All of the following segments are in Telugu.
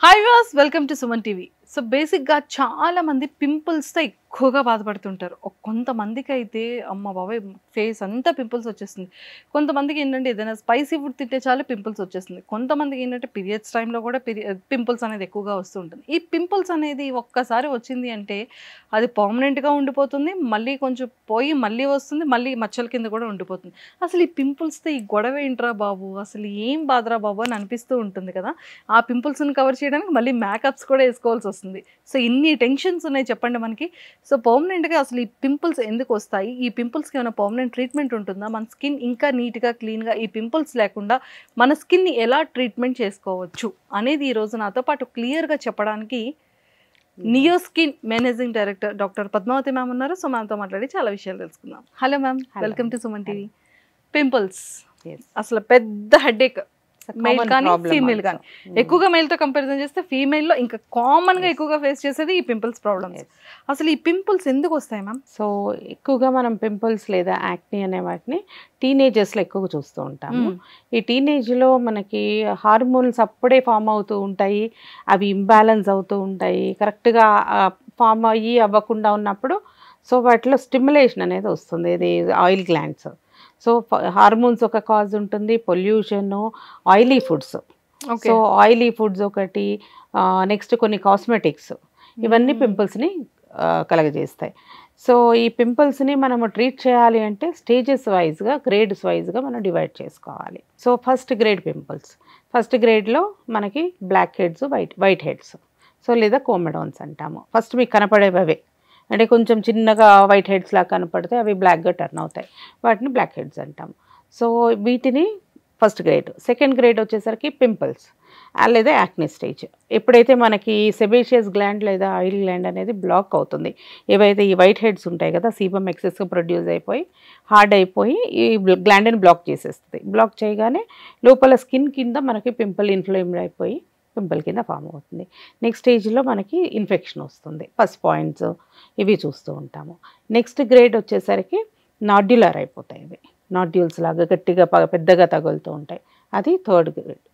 Hi viewers, welcome to Suman TV. So బేసిక్గా చాలా మంది పింపుల్స్తో ఎక్కువగా బాధపడుతుంటారు. కొంతమందికి అయితే అమ్మ బాబాయ్ ఫేస్ అంతా పింపుల్స్ వచ్చేస్తుంది. కొంతమందికి ఏంటంటే ఏదైనా స్పైసీ ఫుడ్ తింటే చాలు పింపుల్స్ వచ్చేస్తుంది. కొంతమందికి ఏంటంటే పీరియడ్స్ టైంలో కూడా పింపుల్స్ అనేది ఎక్కువగా వస్తూ ఉంటుంది. ఈ పింపుల్స్ అనేది ఒక్కసారి వచ్చింది అంటే అది పర్మనెంట్గా ఉండిపోతుంది. మళ్ళీ కొంచెం పోయి మళ్ళీ వస్తుంది, మళ్ళీ మచ్చల కింద కూడా ఉండిపోతుంది. అసలు ఈ పింపుల్స్తో ఈ గొడవ ఏంట్రా బాబు, అసలు ఏం బాధరా బాబు అని అనిపిస్తూ ఉంటుంది కదా. ఆ పింపుల్స్ని కవర్ చేయడానికి మళ్ళీ మేకప్స్ కూడా వేసుకోవాల్సి వస్తుంది. సో ఇన్ని టెన్షన్స్ ఉన్నాయి చెప్పండి మనకి. సో పర్మనెంట్గా అసలు ఈ పింపుల్స్ ఎందుకు వస్తాయి, ఈ పింపుల్స్కి ఏమైనా పర్మనెంట్ ట్రీట్మెంట్ ఉంటుందా, మన స్కిన్ ఇంకా నీట్గా క్లీన్గా ఈ పింపుల్స్ లేకుండా మన స్కిన్ని ఎలా ట్రీట్మెంట్ చేసుకోవచ్చు అనేది ఈరోజు నాతో పాటు క్లియర్గా చెప్పడానికి Neo Skin managing director doctor Padmavathi ma'am ఉన్నారు. సో మ్యామ్తో మాట్లాడి చాలా విషయాలు తెలుసుకుందాం. Hello ma'am, welcome to Suman TV. Pimples అసలు పెద్ద హెడేక్, మెయిల్ కానీ ఫీమేల్ కానీ. ఎక్కువగా మెయిల్తో కంపారిజన్ చేస్తే ఫీమేల్లో ఇంకా కామన్గా ఎక్కువగా ఫేస్ చేసేది ఈ పింపుల్స్ ప్రాబ్లమ్స్. అసలు ఈ పింపుల్స్ ఎందుకు వస్తాయి మ్యామ్? సో ఎక్కువగా మనం పింపుల్స్ లేదా యాక్ని అనే వాటిని టీనేజర్స్లో ఎక్కువగా చూస్తూ ఉంటాము. ఈ టీనేజ్లో మనకి హార్మోన్స్ అప్పుడే ఫామ్ అవుతూ ఉంటాయి, అవి ఇంబ్యాలెన్స్ అవుతూ ఉంటాయి. కరెక్ట్గా ఫామ్ అవ్వకుండా ఉన్నప్పుడు సో వాటిలో స్టిమ్యులేషన్ అనేది వస్తుంది, ఇది ఆయిల్ గ్లాండ్స్. సో హార్మోన్స్ ఒక కాజ్ ఉంటుంది, pollution, oily foods. So oily foods ఒకటి, నెక్స్ట్ కొన్ని కాస్మెటిక్స్, ఇవన్నీ పింపుల్స్ని కలగజేస్తాయి. సో ఈ పింపుల్స్ని మనము ట్రీట్ చేయాలి అంటే స్టేజెస్ వైజ్గా, గ్రేడ్స్ వైజ్గా మనం డివైడ్ చేసుకోవాలి. So first grade pimples, first గ్రేడ్లో మనకి black heads, white heads, so లేదా కోమెడోన్స్ అంటాము. ఫస్ట్ మీకు కనపడేవి అవే, అంటే కొంచెం చిన్నగా వైట్ హెడ్స్ లాగా కనపడితే అవి బ్లాక్గా టర్న్ అవుతాయి, వాటిని బ్లాక్ హెడ్స్ అంటాము. సో వీటిని ఫస్ట్ గ్రేడ్. సెకండ్ గ్రేడ్ వచ్చేసరికి పింపుల్స్ లేదా యాక్ని స్టేజ్. ఎప్పుడైతే మనకి సెబేషియస్ గ్లాండ్ లేదా ఆయిల్ గ్లాండ్ అనేది బ్లాక్ అవుతుంది, ఏవైతే ఈ వైట్ హెడ్స్ ఉంటాయి కదా, సీబమ్ ఎక్సెస్గా ప్రొడ్యూస్ అయిపోయి హార్డ్ అయిపోయి ఈ గ్లాండ్ని బ్లాక్ చేసేస్తుంది. బ్లాక్ చేయగానే లోపల స్కిన్ కింద మనకి పింపుల్ ఇన్ఫ్లేమ్డ్ అయిపోయి పింపుల్ కింద ఫామ్ అవుతుంది. నెక్స్ట్ స్టేజ్లో మనకి ఇన్ఫెక్షన్ వస్తుంది, ఫస్ట్ పాయింట్స్ ఇవి చూస్తూ ఉంటాము. నెక్స్ట్ గ్రేడ్ వచ్చేసరికి నాడ్యులర్ అయిపోతాయి, ఇవి నాడ్యూల్స్ లాగా గట్టిగా పెద్దగా తగులుతూ ఉంటాయి, అది థర్డ్ గ్రేడ్.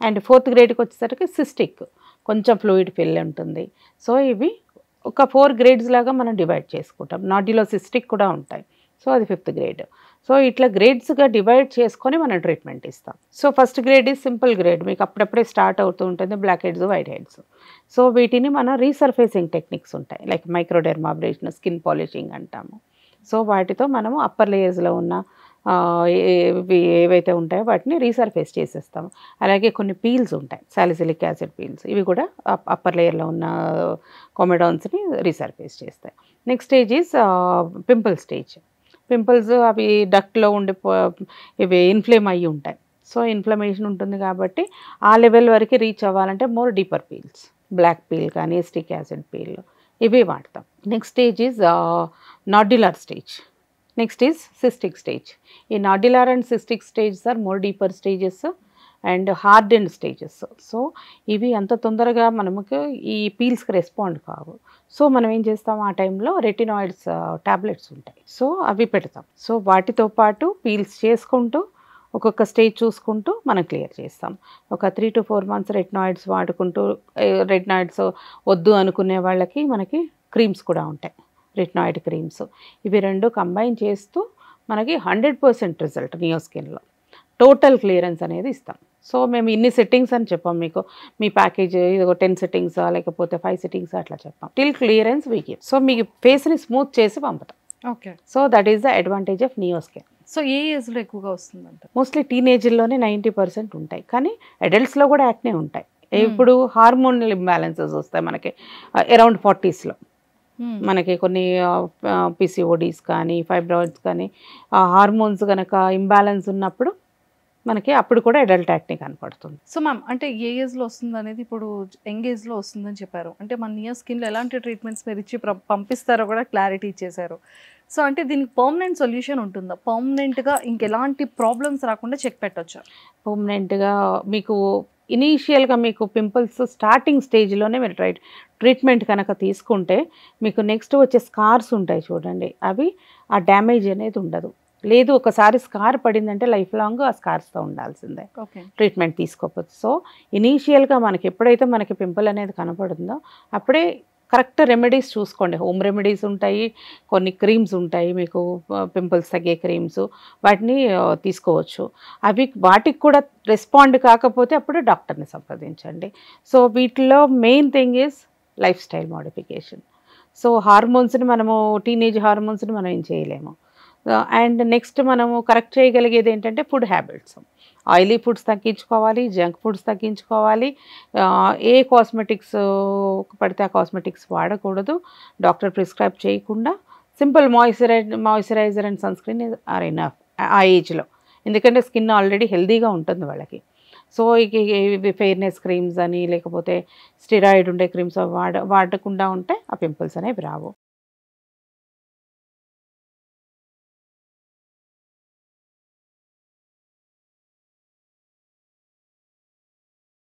అండ్ ఫోర్త్ గ్రేడ్కి వచ్చేసరికి సిస్టిక్, కొంచెం ఫ్లూయిడ్ ఫిల్ ఉంటుంది. సో ఇవి ఒక 4 గ్రేడ్స్ లాగా మనం డివైడ్ చేసుకుంటాం. నాడ్యులో సిస్టిక్ కూడా ఉంటాయి, సో అది ఫిఫ్త్ గ్రేడ్. సో ఇట్లా గ్రేడ్స్గా డివైడ్ చేసుకొని మనం ట్రీట్మెంట్ ఇస్తాం. So first grade is simple grade, మీకు అప్పుడప్పుడే స్టార్ట్ అవుతూ ఉంటుంది black heads, white heads. So వీటిని మనం రీసర్ఫేసింగ్ టెక్నిక్స్ ఉంటాయి, లైక్ మైక్రోడెర్మాబ్రేషన్, స్కిన్ పాలిషింగ్ అంటాము. సో వాటితో మనము అప్పర్ లేయర్స్లో ఉన్న ఏవైతే ఉంటాయో వాటిని రీసర్ఫేస్ చేసేస్తాము. అలాగే కొన్ని పీల్స్ ఉంటాయి, సాలిసిలిక్ యాసిడ్ పీల్స్, ఇవి కూడా అప్పర్ లేయర్లో ఉన్న కోమెడాన్స్ని రీసర్ఫేస్ చేస్తాయి. Next stage is pimple stage. Pimples అవి డక్ట్లో ఉండి ఇవి ఇన్ఫ్లేమ్ అయ్యి ఉంటాయి. సో ఇన్ఫ్లమేషన్ ఉంటుంది కాబట్టి ఆ లెవెల్ వరకు రీచ్ అవ్వాలంటే more deeper peels, black peel కానీ ఎస్టిక్ యాసిడ్ పీల్, ఇవి వాడతాం. Next stage is nodular stage. Next is cystic stage. ఈ nodular and cystic stages are more deeper stages and hard and stages. So ఇవి అంత తొందరగా మనకు ఈ పీల్స్కి రెస్పాండ్ కావు. సో మనం ఏం చేస్తాం, ఆ టైంలో రెటినాయిడ్స్ టాబ్లెట్స్ ఉంటాయి, సో అవి పెడతాం. సో వాటితో పాటు పీల్స్ చేసుకుంటూ ఒక్కొక్క స్టేజ్ చూసుకుంటూ మనం క్లియర్ చేస్తాం. ఒక 3 to 4 months రెటినాయిడ్స్ వాడుకుంటూ, రెటినాయిడ్స్ వద్దు అనుకునే వాళ్ళకి మనకి క్రీమ్స్ కూడా ఉంటాయి, రెటినాయిడ్ క్రీమ్స్. ఇవి రెండు కంబైన్ చేస్తూ మనకి 100% రిజల్ట్ నియో స్కిన్లో టోటల్ క్లియరెన్స్ అనేది ఇస్తాం. సో మేము ఇన్ని సెట్టింగ్స్ అని చెప్పాం మీకు, మీ ప్యాకేజ్ ఇది 10 సెట్టింగ్స్ లేకపోతే 5 సెట్టింగ్స్ అట్లా చెప్పాం. Till clearance we give. So మీ ఫేస్ని స్మూత్ చేసి పంపుతాం. Okay. So that is the advantage of Neo Skin. So ఏ ఏజ్లో ఎక్కువగా వస్తుందంట? మోస్ట్లీ టీనేజ్లోనే 90% ఉంటాయి, కానీ అడల్ట్స్లో కూడా యాక్నే ఉంటాయి. ఇప్పుడు హార్మోనల్ ఇంబ్యాలెన్సెస్ వస్తాయి మనకి అరౌండ్ 40sలో. మనకి కొన్ని పిసిఓడీస్ కానీ ఫైబ్రాయిడ్స్ కానీ హార్మోన్స్ కనుక ఇంబ్యాలెన్స్ ఉన్నప్పుడు మనకి అప్పుడు కూడా అడల్ట్ యాక్ని కనపడుతుంది. సో మ్యామ్, అంటే ఏ ఏజ్లో వస్తుంది అనేది, ఇప్పుడు యంగ్ ఏజ్లో వస్తుందని చెప్పారు, అంటే మన నియో స్కిన్లో ఎలాంటి ట్రీట్మెంట్స్ మీరు ఇచ్చి పంపిస్తారో కూడా క్లారిటీ ఇచ్చేశారు. సో అంటే దీనికి పర్మనెంట్ సొల్యూషన్ ఉంటుందా? పర్మనెంట్గా ఇంకెలాంటి ప్రాబ్లమ్స్ రాకుండా చెక్ పెట్టొచ్చా? పర్మనెంట్గా మీకు ఇనీషియల్గా మీకు పింపుల్స్ స్టార్టింగ్ స్టేజ్లోనే మీరు ట్రీట్మెంట్ కనుక తీసుకుంటే మీకు నెక్స్ట్ వచ్చే స్కార్స్ ఉంటాయి చూడండి, అవి ఆ డ్యామేజ్ అనేది ఉండదు. లేదు ఒకసారి స్కార్ పడిందంటే లైఫ్ లాంగ్ ఆ స్కార్స్తో ఉండాల్సిందే ఓకే. ట్రీట్మెంట్ తీసుకోకపోతే. సో ఇనీషియల్గా మనకి ఎప్పుడైతే మనకి పింపుల్ అనేది కనపడుతుందో అప్పుడే కరెక్ట్ రెమెడీస్ చూసుకోండి. హోమ్ రెమెడీస్ ఉంటాయి, కొన్ని క్రీమ్స్ ఉంటాయి మీకు పింపుల్స్ తగ్గే క్రీమ్స్, వాటిని తీసుకోవచ్చు. అవి వాటికి కూడా రెస్పాండ్ కాకపోతే అప్పుడు డాక్టర్ని సంప్రదించండి. సో వీటిలో main thing is lifestyle modification. So హార్మోన్స్ని మనము టీనేజ్ హార్మోన్స్ని మనం ఏం చేయలేము. అండ్ నెక్స్ట్ మనము కరెక్ట్ చేయగలిగేది ఏంటంటే ఫుడ్ హ్యాబిట్స్. ఆయిలీ ఫుడ్స్ తగ్గించుకోవాలి, జంక్ ఫుడ్స్ తగ్గించుకోవాలి. ఏ కాస్మెటిక్స్ పడితే ఆ కాస్మెటిక్స్ వాడకూడదు, డాక్టర్ ప్రిస్క్రైబ్ చేయకుండా. Simple moisturiser and sunscreen are enough ఆ ఏజ్లో, ఎందుకంటే స్కిన్ ఆల్రెడీ హెల్దీగా ఉంటుంది వాళ్ళకి. సో ఇవి ఫెయిర్నెస్ క్రీమ్స్ అని లేకపోతే స్టెరాయిడ్ ఉండే క్రీమ్స్ వాడకుండా ఉంటే ఆ పింపుల్స్ అనేవి రావు.